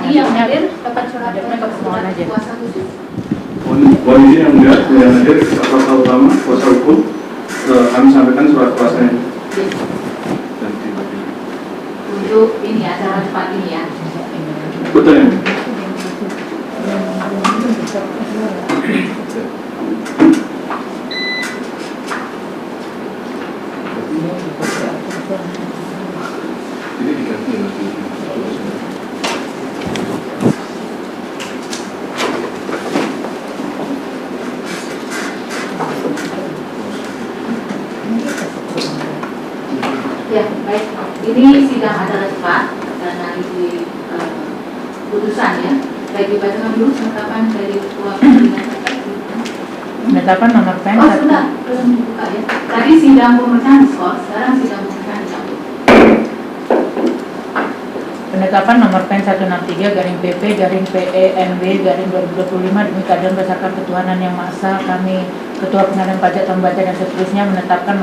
Ini yang hadir dapat surat kuasa khusus. Mohon izin yang mulia, yang hadir kuasa utama, kuasa hukum, kami sampaikan surat kuasanya. Untuk ini acara cepat ini ya. Betul ya. Ini diganti nanti. Ya, baik. Ini sidang acara cepat karena ini putusan ya. Baik, dibacakan dulu penetapan dari Ketua Pengadilan. Penetapan nomor pen. Oh, sudah, belum dibuka ya. Tadi sidang pemeriksaan diskors, sekarang sidang pemeriksaan dicabut. Penetapan nomor pen 163 garing PP garing PENB garing 2025 demi keadilan berdasarkan ketuhanan yang Maha Esa, kami Ketua Pengadilan Pajak Tambaca dan seterusnya menetapkan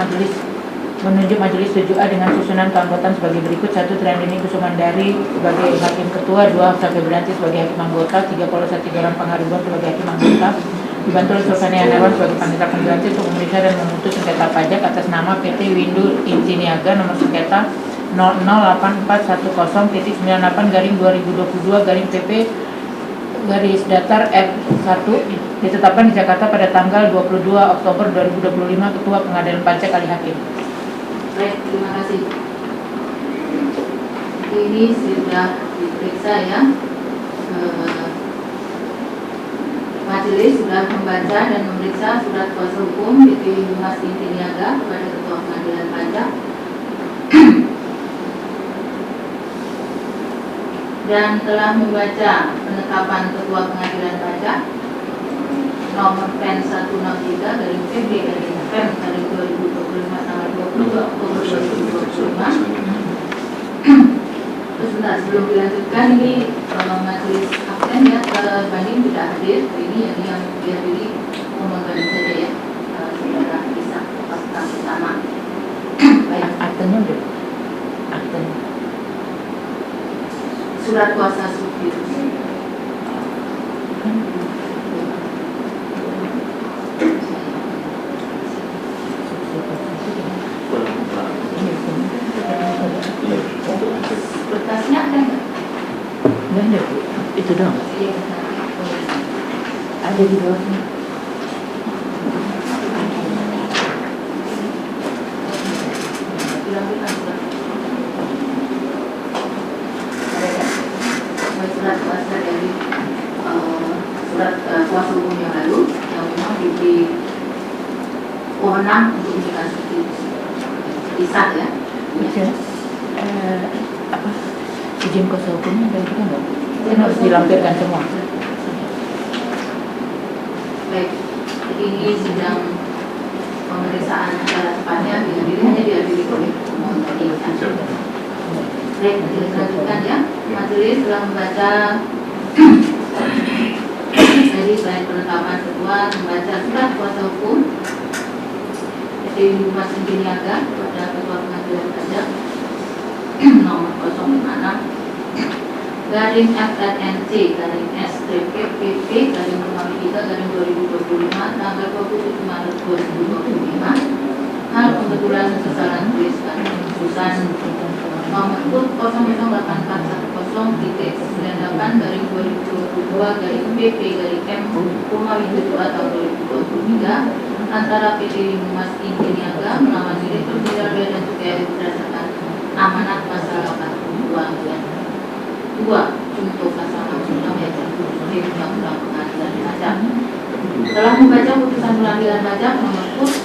menunjuk majelis 7A dengan susunan keanggotaan sebagai berikut: 1. Triandini Kusumandari sebagai hakim ketua, 2. Hafsa Febrianti sebagai hakim anggota, 3. Paulus Atigaran Pangaribuan sebagai hakim anggota, dibantu oleh Sulfani Anewan sebagai panitera pengganti untuk memeriksa dan memutus sengketa pajak atas nama PT Windu Injiniaga nomor sengketa 008410.98/2022 PP garis datar F1 ditetapkan di Jakarta pada tanggal 22 Oktober 2025. Ketua Pengadilan Pajak Ali Hakim. Baik, terima kasih. Ini sudah diperiksa ya. Majelis sudah membaca dan memeriksa surat kuasa hukum PT Humas Injiniaga kepada Ketua Pengadilan Pajak dan telah membaca penetapan Ketua Pengadilan Pajak nomor PEN 163 dari PB dari PEN dari 2025 tanggal 22 Oktober 2025. Sebentar, sebelum dilanjutkan ini majelis absen ya, banding tidak hadir. Ini yang dihadiri umum banding saja ya, saudara bisa pasang utama. Baik, Aktennya udah. Akten. surat kuasa supir. Berkasnya ada nggak? Nggak ada, Bu. Itu doang. Iya, Ada di bawahnya. dilakukan surat kuasa dari surat kuasa hukum yang lalu yang memang diberi wewenang untuk dikasih kisah ya. Bisa. Apa? Izin kuasa hukumnya ada juga nggak? Kan harus dilampirkan semua. Baik, jadi ini sidang pemeriksaan acara cepatnya dihadiri hanya dihadiri oleh majelis. Baik, dilanjutkan ya. Majelis telah membaca jadi selain penetapan ketua membaca surat kuasa hukum PT Humas Injiniaga kepada Ketua Pengadilan Pajak nomor 056 garing FNNC garing STPPP garing nomor 3 garing 2025 tanggal 27 Maret 2025 hal pembetulan kesalahan tulisan keputusan nomor KUT 00841.98 garing 2022 garing PP garing M Windu 2 tahun 2023 antara PT Humas Injiniaga melawan Direktur Jenderal Bea dan Cukai berdasarkan amanat pasal 82 contoh pasal 66 ayat 1 Undang-Undang Pengadilan Pajak. Telah membaca putusan pengadilan pajak nomor KUT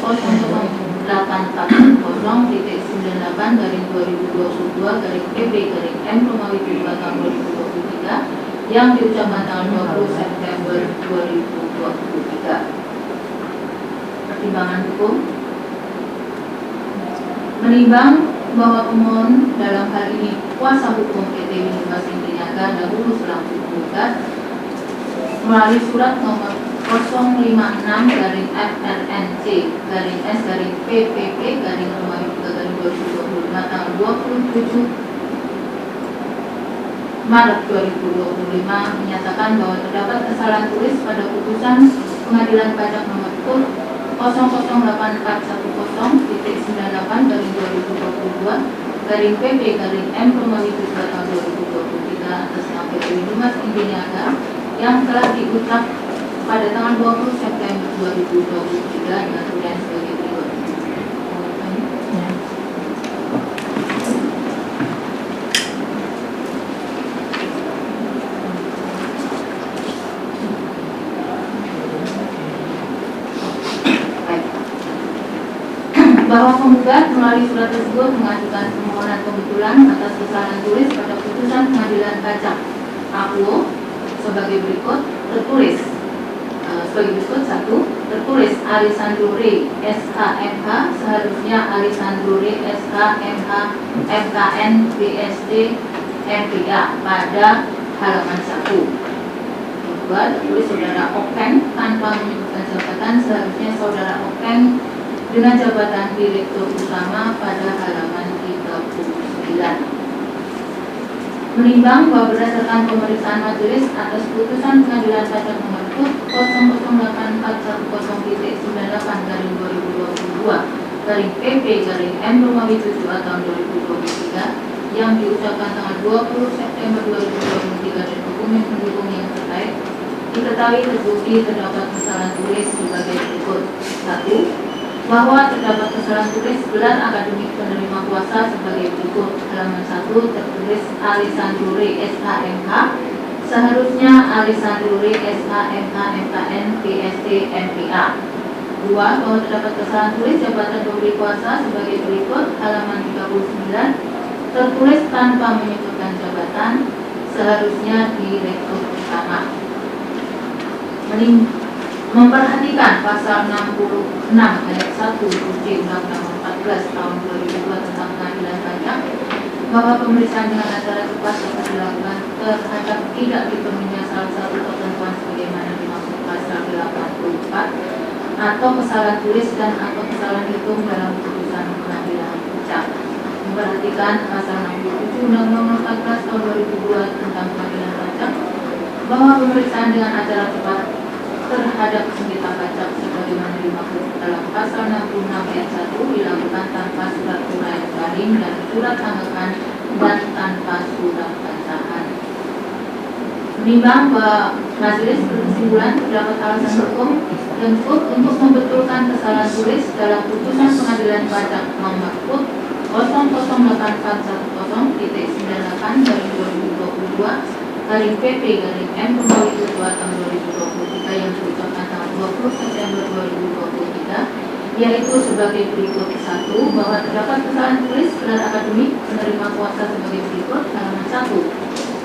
00840.98 garing 2022 garing PB garing M Windu 2 tahun 2023 yang diucapkan tanggal 20 September 2023. Pertimbangan hukum menimbang bahwa pemohon dalam hal ini kuasa hukum PT Humas Injiniaga dahulu selaku penggugat melalui surat nomor 056 garing FRNC garing S garing PPP garing Windu 3 garing 2025 tanggal Maret 2025 menyatakan bahwa terdapat kesalahan tulis pada putusan Pengadilan Pajak nomor 008/2022/PP/M/2 atas nama PT Dumas Indiniaga yang telah diucap pada tanggal 20 September 2023 dengan tulisan sebagai berikut. Bahwa penggugat melalui surat tersebut mengajukan permohonan pembetulan atas kesalahan tulis pada putusan Pengadilan Pajak APO sebagai berikut. Tertulis satu, tertulis Alisandro Rey SHMH seharusnya Alisandro Rey SHMH MKN BSD MPA pada halaman 1. Kedua, tertulis saudara Okeng tanpa menyebutkan jabatan seharusnya saudara Okeng dengan jabatan Direktur Utama pada halaman 39. Menimbang bahwa berdasarkan pemeriksaan majelis atas putusan Pengadilan Pajak nomor 008/9198/2022/PP/M/7 yang diucapkan tanggal 20 September 2023 dan dokumen pendukung yang terkait diketahui terbukti terdapat kesalahan tulis sebagai berikut. 1. Bahwa terdapat kesalahan tulis gelar akademik penerima kuasa sebagai berikut. Halaman 1 tertulis Alisandro Rey SHMH seharusnya Alisandro Rey SHMH MKN BSD MPA. 2. Bahwa terdapat kesalahan tulis jabatan pemberi kuasa sebagai berikut. Halaman 39 tertulis tanpa menyebutkan jabatan seharusnya Direktur Utama. Memperhatikan pasal 66 ayat 1 UUD Undang-Undang 14 tahun 2002 tentang Pengadilan Pajak bahwa pemeriksaan dengan acara cepat dapat dilakukan terhadap tidak dipenuhinya salah satu ketentuan sebagaimana dimaksud pasal 84 atau kesalahan tulis dan atau kesalahan hitung dalam putusan Pengadilan Pajak. Memperhatikan pasal 67 Undang-Undang 14 tahun 2002 tentang Pengadilan Pajak bahwa pemeriksaan dengan acara cepat terhadap sengketa pajak sebagaimana dimaksud dalam pasal 66 ayat 1 dilakukan tanpa surat uraian banding dan surat tanggapan dan tanpa surat bacaan. Menimbang bahwa majelis berkesimpulan terdapat alasan hukum dan untuk membetulkan kesalahan tulis dalam putusan Pengadilan Pajak nomor 008/2022/PP/M/2 tahun 2023 yang diucapkan tanggal 20 September 2023 yaitu sebagai berikut. 1. Bahwa terdapat kesalahan tulis gelar akademik penerima kuasa sebagai berikut. Halaman 1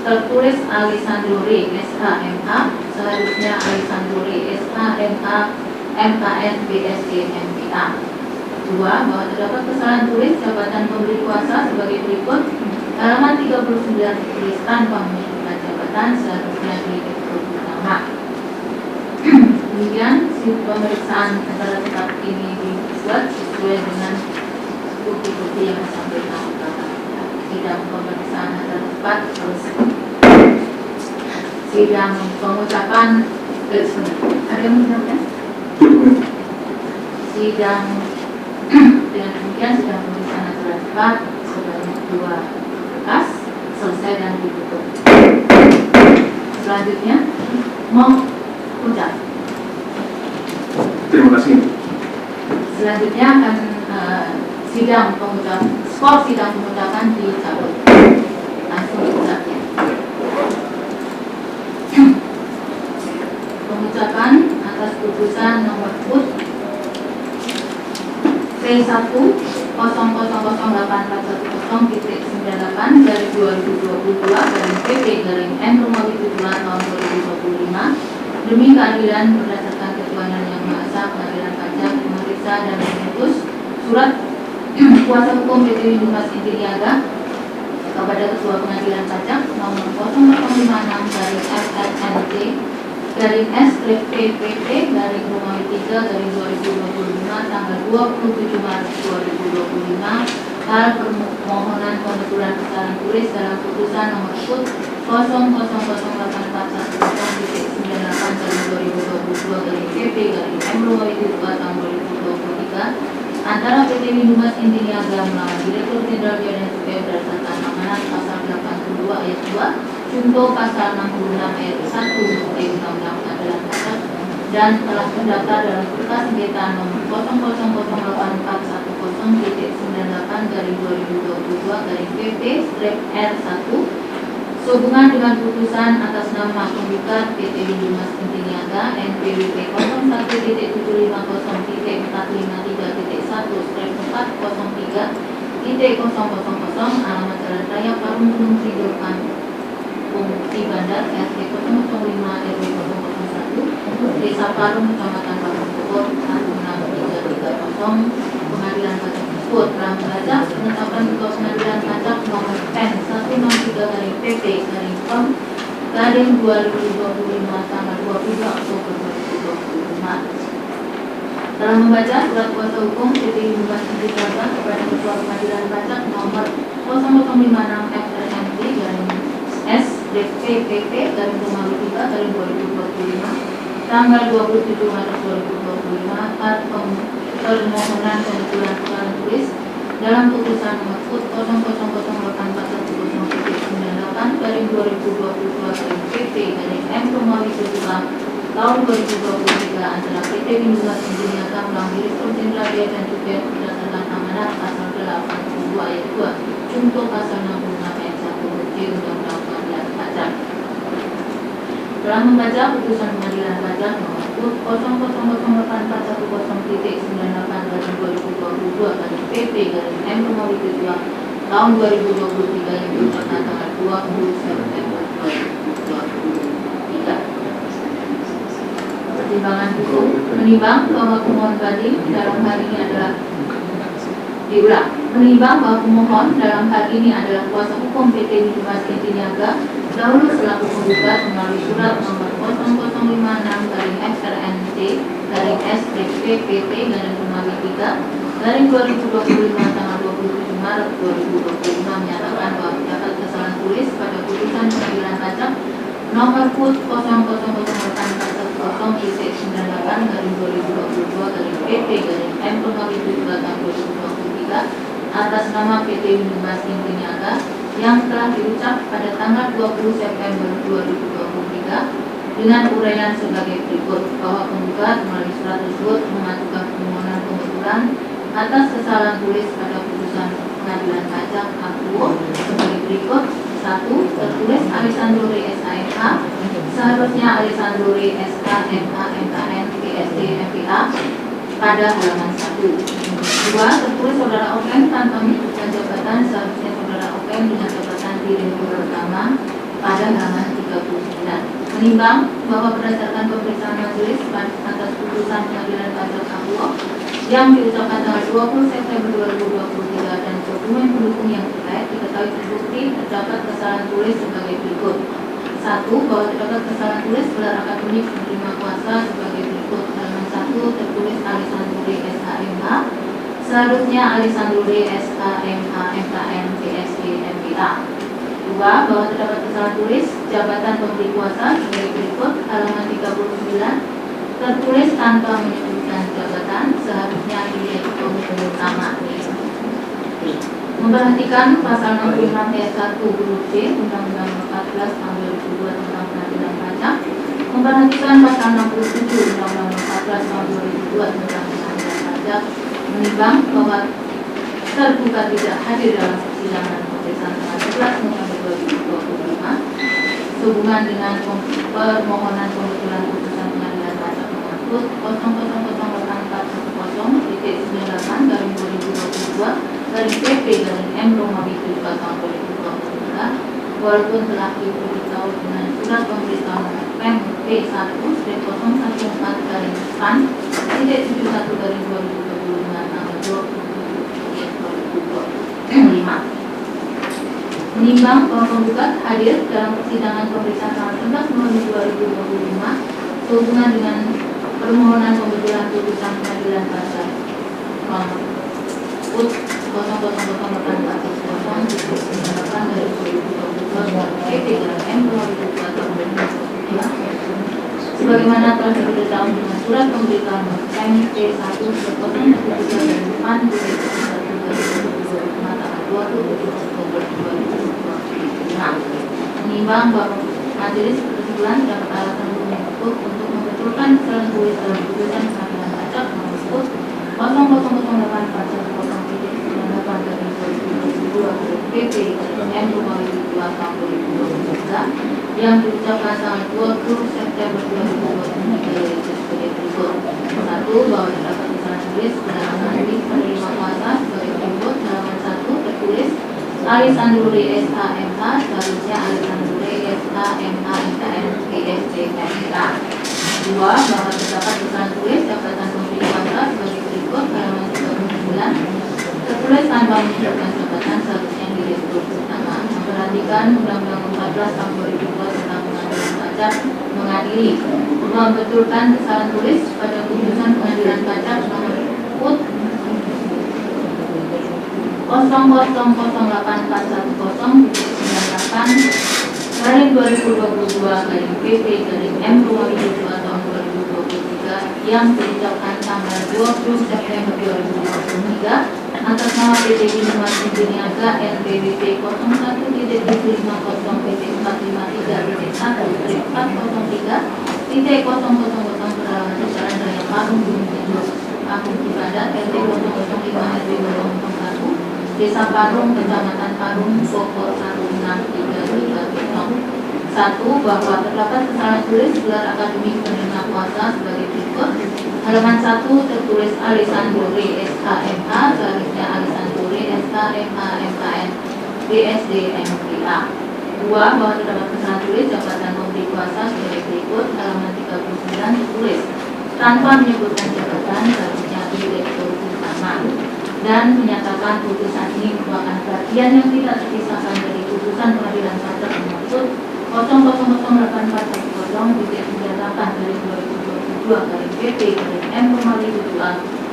tertulis Alisandro Rey SHMH seharusnya Alisandro Rey SHMH MKN BSD MPA. 2. Bahwa terdapat kesalahan tulis jabatan pemberi kuasa sebagai berikut. Halaman 39 tertulis tanpa menyebutkan jabatan seharusnya Direktur Utama. Kemudian pemeriksaan acara tetap ini dibuat sesuai dengan bukti-bukti yang disampaikan oleh sidang pemeriksaan acara cepat terus sidang pengucapan ada yang mengucapkan sidang dengan demikian sidang pemeriksaan acara cepat sebanyak 2 berkas selesai dan ditutup. Selanjutnya mau ucap. Terima kasih. Selanjutnya akan sidang pengucapan, skor sidang pengucapan dicabut. Langsung diucapnya. Pengucapan atas putusan nomor PUT P100.98/2022/PP/M/7 tahun 2025 demi keadilan berdasarkan ketuhanan yang Maha Esa. Pengadilan Pajak memeriksa dan memutus surat kuasa hukum PT Dumas Indiniaga kepada Ketua Pengadilan Pajak nomor 0005-S/NT-S/PPT-Romawi 3/2025 tanggal 27 Maret 2025 hal permohonan pembetulan kesalahan tulis dalam putusan nomor PUT 0000841-2022-PP-M-2 antara PT Minumas Inti Niaga melawan Direktur Jenderal Bea dan Cukai berdasarkan amanat pasal 82 ayat 2 junto pasal 66 ayat 1 Undang-Undang Pengadilan Pajak dan telah terdaftar dalam berkas sengketa nomor 00008/2022-PP/R1 sehubungan dengan putusan atas nama penggugat PT Minumas Inti Niaga NPWP 01.7050.1-403.003 alamat Jalan Raya Parung Gunung Kidul Kampung Cibandar RT 005 RW 001 Desa Parung Kecamatan Parung Bogor 16330 Pengadilan Pajak tersebut telah membaca penetapan Ketua Pengadilan Pajak nomor PEN 163/PP/POM/2025 tanggal 22 Oktober 2025 telah membaca surat kuasa hukum PT Minumas Inti Niaga kepada Ketua Pengadilan Pajak nomor 0056/FRMD/SDPPP/2025 tanggal 27 Maret 2025 atas permohonan pembetulan kesalahan tulis dalam putusan nomor PUT 0000841-2022-PP/M tahun 2023 antara PT Minumas Inti Niaga melawan Direktur Jenderal Bea dan Cukai berdasarkan amanat pasal 82 ayat 2 junto pasal 66 ayat 1 Undang-Undang Pengadilan Pajak telah membaca putusan Pengadilan Pajak nomor PUT 00008/2022-PP/M-2 tahun 2023 yang diucapkan tanggal 20 September 2023. Pertimbangan hukum menimbang bahwa pemohon banding dalam hal ini adalah menimbang bahwa pemohon dalam hal ini adalah kuasa hukum PT Minumas Inti Niaga dahulu selaku penggugat melalui surat nomor 0056/SRNC/SPPP/2025 tanggal 27 Maret 2025 menyatakan bahwa terdapat kesalahan tulis pada putusan Pengadilan Pajak nomor PUT 00008/2022-PP/M-2 atas nama PT Minumas Inti Niaga yang telah diucap pada tanggal 20 September 2023 dengan uraian sebagai berikut bahwa penggugat melalui surat tersebut mengajukan permohonan pembetulan atas kesalahan tulis pada putusan Pengadilan Pajak Akuo sebagai berikut. 1. Tertulis Alessandro SAMH seharusnya Alessandro SAMH MKN PSD MPA pada halaman 1. 2. Tertulis saudara Oken tanpa menyebutkan jabatan seharusnya saudara Oken dengan jabatan direktur utama pada halaman 39. Menimbang bahwa berdasarkan pemeriksaan majelis atas putusan Pengadilan Pajak Akuo yang diucapkan tanggal 20 September 2023 dan dokumen pendukung yang terkait diketahui terbukti terdapat kesalahan tulis sebagai berikut. 1. Bahwa terdapat kesalahan tulis gelar akademik penerima kuasa sebagai berikut. Halaman 1 tertulis Alessandro SAMH seharusnya Alessandro SAMH MKN PSD MPA. 2. Bahwa terdapat kesalahan tulis jabatan pemberi kuasa sebagai berikut. Halaman 39 tertulis tanpa menyebutkan jabatan seharusnya direktur utama. Memperhatikan pasal 66 ayat 1 huruf C Undang-Undang 14 tahun 2002 tentang Pengadilan Pajak. Memperhatikan pasal 67 Undang-Undang 14 tahun 2002 tentang Pengadilan Pajak. Menimbang bahwa tergugat tidak hadir dalam persidangan pemeriksaan tanggal 11 November 2025 sehubungan dengan permohonan pembetulan putusan Pengadilan Pajak nomor PUT 00084/2022-PP/M-2 tahun 2023 walaupun telah diberitahu dengan surat pemberitahuan nomor PEN P1/014/PAN/71/2025 tanggal 27 menimbang bahwa penggugat hadir dalam persidangan pemeriksaan tanggal 11 November 2025 sehubungan dengan permohonan pembetulan putusan Pengadilan Pajak nomor PUT 00084/2022 kosong dari 2022 PP garing M 2022 tahun 2022 sebagaimana telah diberitahu dengan surat pemberitahuan KMP 1 berkosong 3 garing depan mengatakan 27 Oktober 2022 menimbang bahwa majelis berkesimpulan dapat alasan hukum yang cukup untuk membetulkan kesalahan tulis dalam putusan pengadilan pajak nomor 000084108 dari 2022 PP M 2022 tahun 2023 yang diucapkan tanggal 20 September 2023 sebagai berikut. 1. Bahwa terdapat kesalahan tulis berdasarkan penerima kuasa sebagai berikut. Halaman 1 tertulis Alisanduri SHMH seharusnya Alisanduri SHMH PSDMK. 2. Bahwa terdapat kesalahan tulis jabatan pemberi kuasa sebagai berikut. Halaman 39 tertulis tanpa menyebutkan jabatan seharusnya Direktur Utama. Memperhatikan Undang-Undang 14 tahun 2002 tentang pengadilan pajak mengadili membetulkan kesalahan tulis pada putusan pengadilan pajak nomor 000041198/2022 M 2022 tahun 2023 yang diucapkan tanggal 20 September 2023 atas nama PT Binomas Niaga NPWP 01.1.503.1.403.003 peralaman Jalan Raya Parung Gunung Kidul Agung Cibadak RT 005 RW 001 Desa Parung Kecamatan Parung Bogor 1633 1. Bahwa terdapat kesalahan tulis gelar akademik penerima kuasa sebagai berikut. Halaman 1 tertulis Alisanduri SHMH seharusnya Alisanduri SHMH MKN BSD-MPA. 2. Bahwa terdapat kesalahan tulis jabatan pemberi kuasa sebagai berikut. Halaman 39 tertulis tanpa menyebutkan jabatan seharusnya Direktur Utama dan menyatakan putusan ini merupakan bagian yang tidak terpisahkan dari putusan pengadilan pajak nomor 0008410 dinyatakan dari 2022 dari PP garing M 2022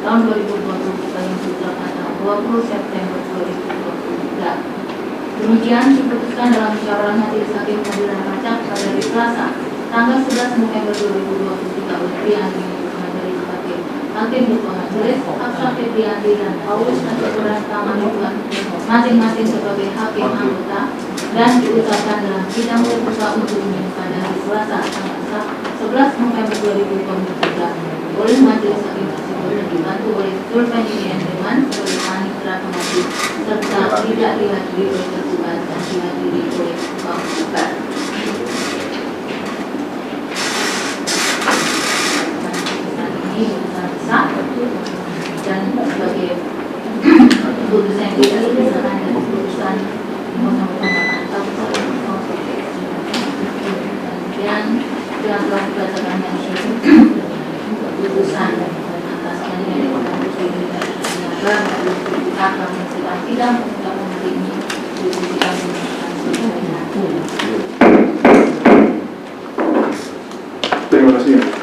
tahun 2022 yang diucapkan tanggal 20 September 2023. Demikian diputuskan dalam musyawarah majelis hakim pengadilan pajak pada hari Selasa tanggal 11 November 2023 oleh Priandi Majelis Hakim Hakim Ketua Majelis Aksa Febriandi dan Paulus Nasuran Tamanukan masing-masing sebagai hakim anggota dan diucapkan dalam sidang terbuka untuk umum pada hari Selasa tanggal 11 November 2023 oleh Majelis Hakim tersebut dan dibantu oleh Zulfani Dewan sebagai panitera pengadil serta tidak dihadiri oleh tergugat dan dihadiri oleh penggugat. Ini putusan sah dan sebagai putusan yang tidak dipisahkan dari putusan dan telah dibacakan putusan atas dari kampus Niaga akan sidang untuk memberi ini terima kasih.